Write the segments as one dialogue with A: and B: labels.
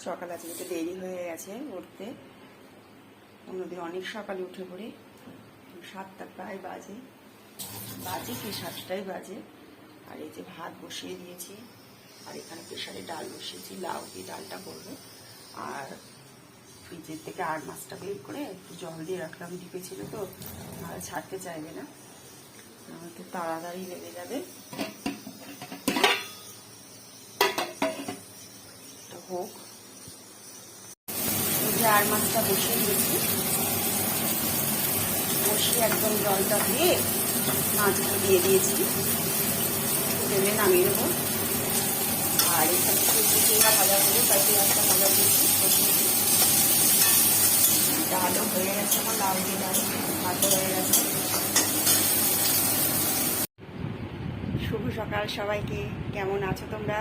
A: সকাল আজকে একটু দেরি হয়ে গেছে উঠতে। অন্যদিন অনেক সকালে উঠে পড়ি, 7টা প্রায় বাজে কি 7টাই বাজে। আর এই যে ভাত বসিয়ে দিয়েছি, আর এখানে প্রেশারে ডাল বসিয়েছি, লাউ দিয়ে ডালটা করবো। আর ফ্রিজের থেকে আর মাছটা বের করে একটু জল দিয়ে রাখলাম, ডিপে ছিল তো, আর ছাড়তে চাইবে না, তো তাড়াতাড়ি লেগে যাবে। হোক, আর মাছটা বসিয়ে দিয়েছি, বসিয়ে একদম জলটা দিয়ে মাছগুলো দিয়ে দিয়েছি, ঢেলে নামিয়ে নেবো। আর এখানে চিচিঙ্গা ভাজা করবো, তাই পেঁয়াজটা ভাজা দিয়েছি, বসিয়ে দিয়েছি। ডালও হয়ে গেছে, আমার লাউ দিয়ে ডাল ভাতও হয়ে গেছে। শুভ সকাল সবাইকে, কেমন আছো তোমরা?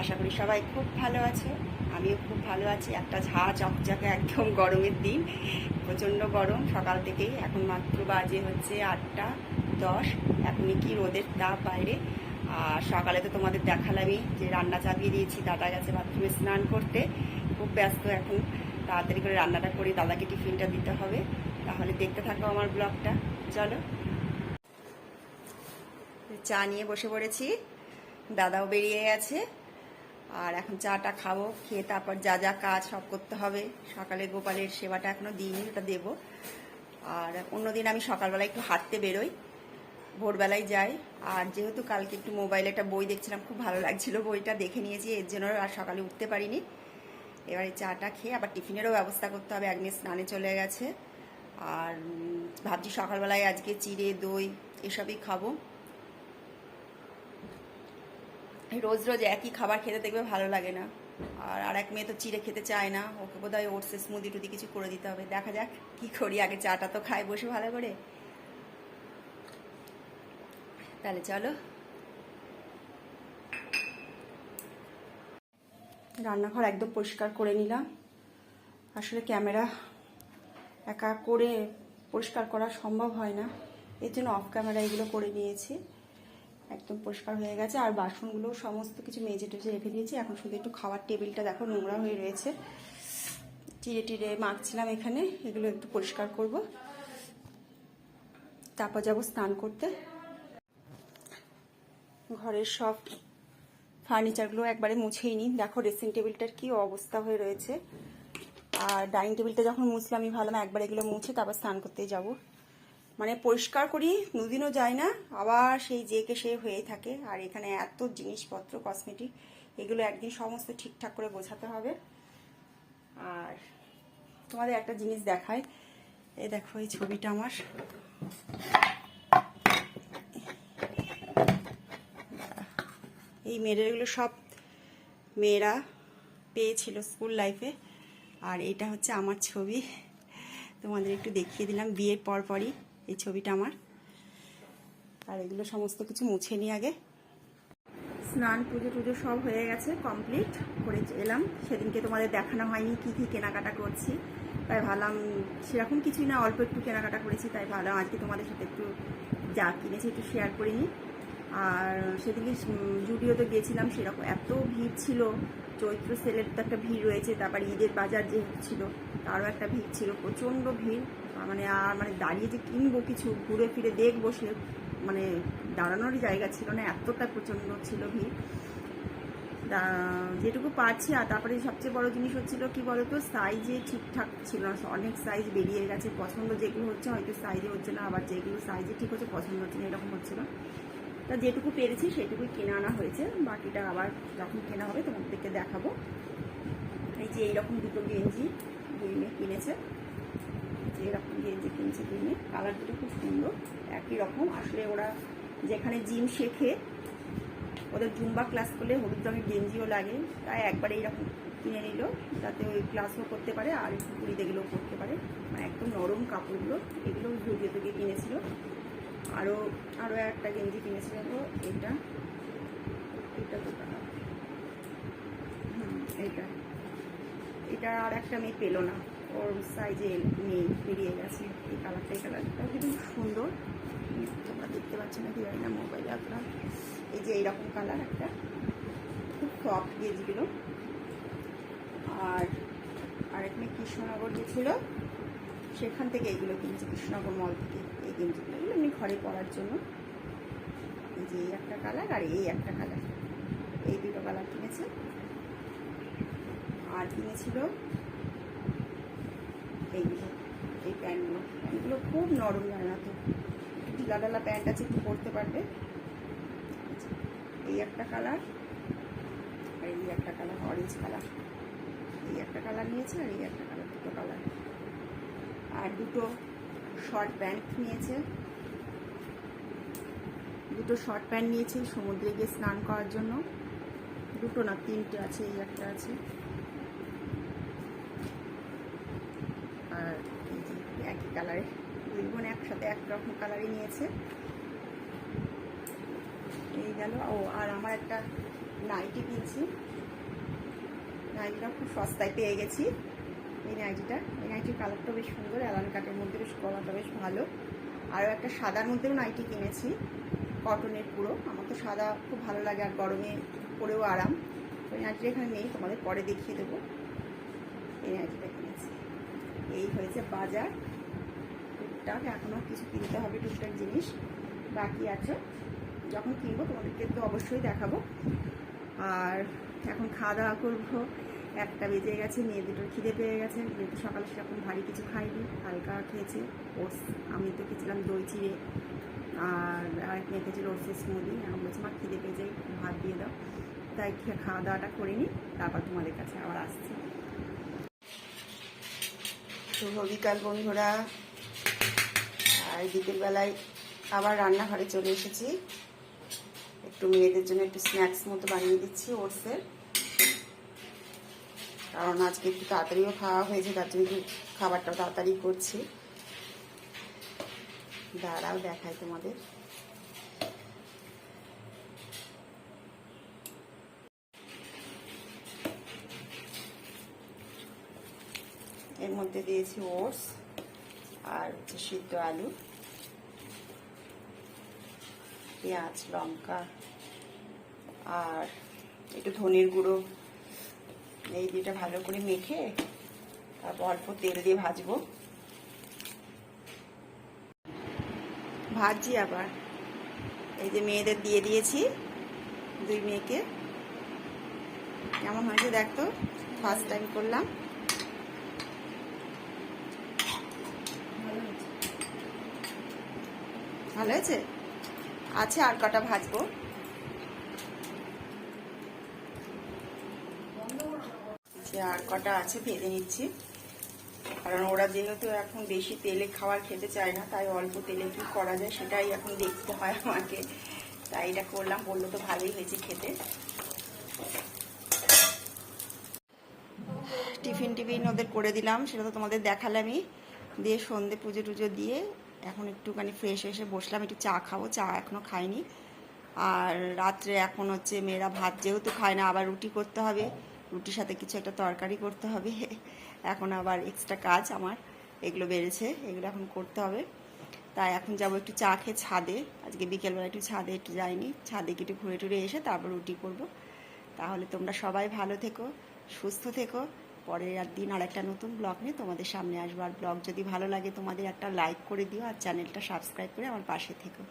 A: আশা করি সবাই খুব ভালো আছো, আমিও খুব ভালো আছি। একটা ঝাঁ চকচকে একদম গরমের দিন, প্রচণ্ড গরম সকাল থেকেই। এখন মাত্র বাজে হচ্ছে 8টা 10। এখনই কি রোদের তাপ বাইরে। আর সকালে তো তোমাদের দেখালামই যে রান্না চাপিয়ে দিয়েছি, দাদা গেছে বাথরুমে স্নান করতে, খুব ব্যস্ত এখন। তাড়াতাড়ি করে রান্নাটা করে দাদাকে টিফিনটা দিতে হবে। তাহলে দেখতে থাকো আমার ব্লগটা, চলো। চা নিয়ে বসে পড়েছি, দাদাও বেরিয়ে গেছে। আর এখন চাটা খাবো, খেয়ে তারপর যা যা কাজ সব করতে হবে। সকালে গোপালের সেবাটা এখনো দিইনি, ওটা দেবো। আর অন্যদিন আমি সকালবেলা একটু হাঁটতে বেরোই, ভোরবেলায় যাই। আর যেহেতু কালকে একটু মোবাইলে একটা বই দেখছিলাম, খুব ভালো লাগছিল, বইটা দেখে নিয়েছি, এর জন্য আর সকালে উঠতে পারিনি। এবারে চাটা খেয়ে আবার টিফিনেরও ব্যবস্থা করতে হবে, একদিন স্নানে চলে গেছে। আর ভাবছি সকালবেলায় আজকে চিড়ে দই এসবই খাবো। রোজ রোজ একই খাবার খেতে দেখবে ভালো লাগে না। আর এক মেয়ে তো চিড়ে খেতে চায় না, ওকে বোধহয় ওটসে স্মুদি টুদি কিছু করে দিতে হবে, দেখা যাক কি করি। আগে চাটা তো খাই বসে ভালো করে। তাহলে চলো, রান্নাঘর একদম পরিষ্কার করে নিলাম। আসলে ক্যামেরা একা করে পরিষ্কার করা সম্ভব হয় না, এর জন্য অফ ক্যামেরা এগুলো করে নিয়েছি। একদম পরিষ্কার হয়ে গেছে। আর বাসনগুলো সমস্ত কিছু মেজে টেজে রেখে দিয়েছি। এখন শুধু একটু খাওয়ার টেবিলটা দেখো নোংরা হয়ে রয়েছে, চিড়ে টিড়ে মাখছিলাম এখানে, এগুলো একটু পরিষ্কার করব, তারপর যাবো স্নান করতে। ঘরের সব ফার্নিচারগুলো একবারে মুছেই নিই। দেখো ড্রেসিং টেবিলটার কি অবস্থা হয়ে রয়েছে। আর ডাইনিং টেবিলটা যখন মুছলাম, আমি ভাবলাম একবার এগুলো মুছে তারপর স্নান করতেই যাবো। মানে পরিষ্কার করি, দুদিনও যায় না, আবার সেই যে কে সে হয়েই থাকে। আর এখানে এত জিনিসপত্র কসমেটিক, এগুলো একদিন সমস্ত ঠিকঠাক করে গোছাতে হবে। আর তোমাদের একটা জিনিস দেখাই, এই দেখো এই ছবিটা আমার, এই মেডেলগুলো সব মেয়েরা পেয়েছিল স্কুল লাইফে। আর এটা হচ্ছে আমার ছবি, তোমাদের একটু দেখিয়ে দিলাম বিয়ের পরপরই এই ছবিটা আমার। আর এগুলো সমস্ত কিছু মুছে নিই আগে। স্নান পুজো টুজো সব হয়ে গেছে, কমপ্লিট করে এলাম। সেদিনকে তোমাদের দেখানো হয়নি কি কি কেনাকাটা করছি, তাই ভাবলাম সেরকম কিছুই না, অল্প একটু কেনাকাটা করেছি, তাই ভাবলাম আজকে তোমাদের সাথে একটু যা কিনেছি একটু শেয়ার করে নিই। আর সেদিকে জুডিওতে গিয়েছিলাম, সেরকম এত ভিড় ছিল, চৈত্র সেলের তো একটা ভিড় রয়েছে, তারপর ঈদের বাজার যে ছিল তারও একটা ভিড় ছিল, প্রচণ্ড ভিড়। মানে দাঁড়িয়ে যে কিনবো কিছু ঘুরে ফিরে দেখবো, সে মানে দাঁড়ানোরই জায়গা ছিল না, এতটা প্রচণ্ড ছিল ভিড়। যেটুকু পারছি। আর তারপরে সবচেয়ে বড় জিনিস হচ্ছিল কি বলতো, সাইজে ঠিকঠাক ছিল না, অনেক সাইজ বেরিয়ে গেছে। পছন্দ যেগুলো হচ্ছে হয়তো সাইজে হচ্ছে না, আবার যেগুলো সাইজে ঠিক হচ্ছে পছন্দ হচ্ছে না, এরকম হচ্ছিল। তা যেটুকু পেরেছি সেটুকুই কিনে আনা হয়েছে, বাকিটা আবার যখন কেনা হবে তোমাদেরকে দেখাবো। এই যে এইরকম দুটো গেঞ্জি দুই মেয়ে কিনেছে, যে এরকম গেঞ্জি কিনেছে দুই মেয়ে, কালার দুটো খুব সুন্দর, একই রকম। আসলে ওরা যেখানে জিম শেখে, ওদের জুম্বা ক্লাস করলে হলুদ রঙের গেঞ্জিও লাগে, তাই একবারে এইরকম কিনে নিল, যাতে ওই ক্লাসও করতে পারে আর একটু পুরীতে গেলেও করতে পারে। মানে একদম নরম কাপড়গুলো, এগুলো জুডিও থেকে কিনেছিল। আরও একটা গেঞ্জি কিনেছিল, এটা তো এটা আর একটা মেয়ে পেলো না, ওর সাইজে নেই, বেরিয়ে গেছে। এই কালারটা কিন্তু সুন্দর, তোমরা দেখতে পাচ্ছ না কি জানি না মোবাইলে আপনার। এই যে এইরকম কালার একটা, খুব সফট গেঞ্জিগুলো। আর কৃষ্ণনগর গেছিল, সেখান থেকে এইগুলো কিনেছি, কৃষ্ণনগর মল থেকে এই গেঞ্জিগুলো। এগুলো এমনি ঘরে পরার জন্য। এই যে এই একটা কালার আর এই একটা কালার, এই দুটো কালার কিনেছে। আর কিনেছিল এইগুলো, এই প্যান্টগুলো। প্যান্টগুলো খুব নরম, জানে না তো, একটু ঢিলা ঢালা প্যান্ট আছে, একটু পরতে পারবে। এই একটা কালার আর এই একটা কালার, অরেঞ্জ কালার। এই একটা কালার নিয়েছে আর এই একটা কালার, দুটো কালার। আর দুটো শর্ট প্যান্ট নিয়েছে, দুটো শর্ট প্যান্ট নিয়েছে সমুদ্রে গিয়ে স্নান করার জন্য। দুটো না, তিনটে আছে, এই একটা আছে। আর এই যে একই কালারে, দুই বোন একসাথে একরকম কালারই নিয়েছে। এই গেল। ও আর আমার একটা নাইটি কিনছি, নাইটিটা খুব সস্তায় পেয়ে গেছি। এই নাইটিটা, এই নাইটির কালারটা বেশ সুন্দর, অ্যালান কাটের মধ্যে বেশ গলাটা বেশ ভালো। আরও একটা সাদার মধ্যেও নাইটি কিনেছি, কটনের পুরো। আমার তো সাদা খুব ভালো লাগে, আর গরমে পরেও আরাম। ওই নাইটিটা এখানে নেই, তোমাদের পরে দেখিয়ে দেবো। এই নাইটিটা কিনেছি। এই হয়েছে বাজার। টুকটাক এখনও কিছু কিনতে হবে, টুকটাক জিনিস বাকি আছে, যখন কিনবো তোমাদেরকে তো অবশ্যই দেখাবো। আর এখন খাওয়া দাওয়া করবো, 1টা বেজে গেছে, মেয়ে দুটোর খিদে পেয়ে গেছে। যেহেতু সকালে সেরকম ভারী কিছু খাইনি, হালকা খেয়েছে ওটস। আমি তো খেয়েছিলাম দই চিড়ে, আর আরেক মেয়ে খেয়েছিল ওটসের স্মুদি। আমি বলছি মা খিদে পেয়ে যাই, ভাত দিয়ে দাও। তাই খাওয়া দাওয়াটা করে নিই, তারপর তোমাদের কাছে আবার আসছি। শুভ বিকাল বন্ধুরা। আর বিকেলবেলায় আবার রান্নাঘরে চলে এসেছি, একটু মেয়েদের জন্য একটু স্ন্যাক্স মতো বানিয়ে দিচ্ছি ওটসের। কারণ আজকে একটু তাড়াতাড়িও খাওয়া হয়েছে, তার জন্য একটু খাবারটাও তাড়াতাড়ি করছি। দাঁড়াও দেখাই তোমাদের। এর মধ্যে দিয়েছি ওটস আর হচ্ছে সিদ্ধ আলু, পেঁয়াজ, লঙ্কা আর একটু ধনের গুঁড়ো, এই দুটো ভালো করে মেখে তারপর অল্প তেল দিয়ে ভাজবো। ভাজছি আবার। এই যে মেয়েদের দিয়ে দিয়েছি, দুই মেয়েকে। কেমন হয়েছে দেখতো, ফার্স্ট টাইম করলাম। ভালো হয়েছে। আছে আর কটা ভাজবো। আর কটা আছে ভেজে নিচ্ছি, কারণ ওরা যেহেতু এখন বেশি তেলে খাবার খেতে চায় না, তাই অল্প তেলে কি করা যায় সেটাই এখন দেখতে হয় আমাকে। তাই এটা করলাম, বললো তো ভালোই হয়েছে খেতে। টিফিন ওদের করে দিলাম, সেটা তো তোমাদের দেখালামই। দিয়ে সন্ধে পুজো টুজো দিয়ে এখন একটুখানি ফ্রেশ এসে বসলাম, একটু চা খাবো। চা এখনও খাইনি। আর রাত্রে এখন হচ্ছে মেয়েরা ভাত যেহেতু খায় না, আবার রুটি করতে হবে, রুটির সাথে কিছু একটা তরকারি করতে হবে। এখন আবার এক্সট্রা কাজ আমার এগুলো বেড়েছে, এগুলো এখন করতে হবে। তাই এখন যাবো একটু চা খেয়ে ছাদে। আজকে বিকেলবেলা একটু ছাদে একটু যাইনি, ছাদে একটু ঘুরে টুরে এসে তারপর রুটি করব। তাহলে তোমরা সবাই ভালো থেকো, সুস্থ থেকো। পরের দিন আর একটা নতুন ব্লগ নিয়ে তোমাদের সামনে আসবো। আর ব্লগ যদি ভালো লাগে তোমাদের একটা লাইক করে দিও, আর চ্যানেলটা সাবস্ক্রাইব করে আমার পাশে থেকো।